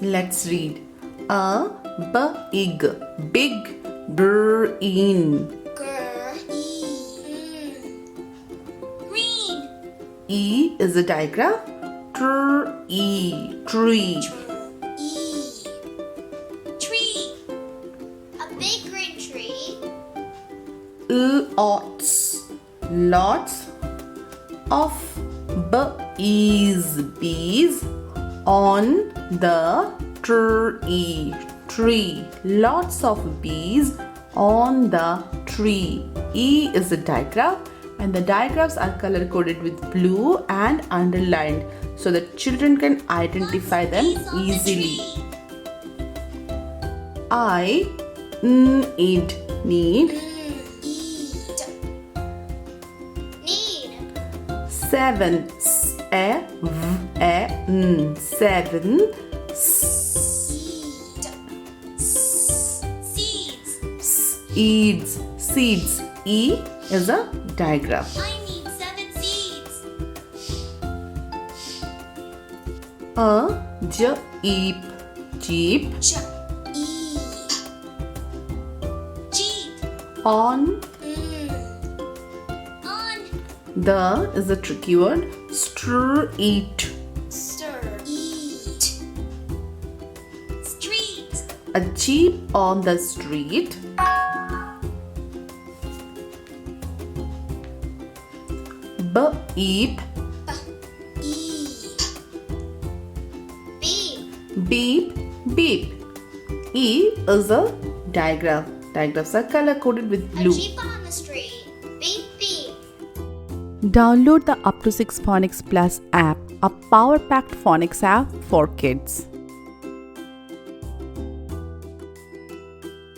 Let's read. A big, big, green. Green. E is a diagram. Tree, tree. Tree. A big green tree. Lots, lots of bees on the tree. Lots of bees on the tree. E is a diagram, and the diagrams are color coded with blue and underlined so that children can identify them easily. I need Need. seven seven seeds. E is a diagram. I need 7 seeds. A jeep. Jeep. On. On. The is a tricky word. Street. Street. A jeep on the street. Beep. Beep, beep. E is a diagram. Diagrams are color coded with A blue. jeep on the street. Beep, beep. Download the UptoSix Phonics Plus app, a power-packed phonics app for kids.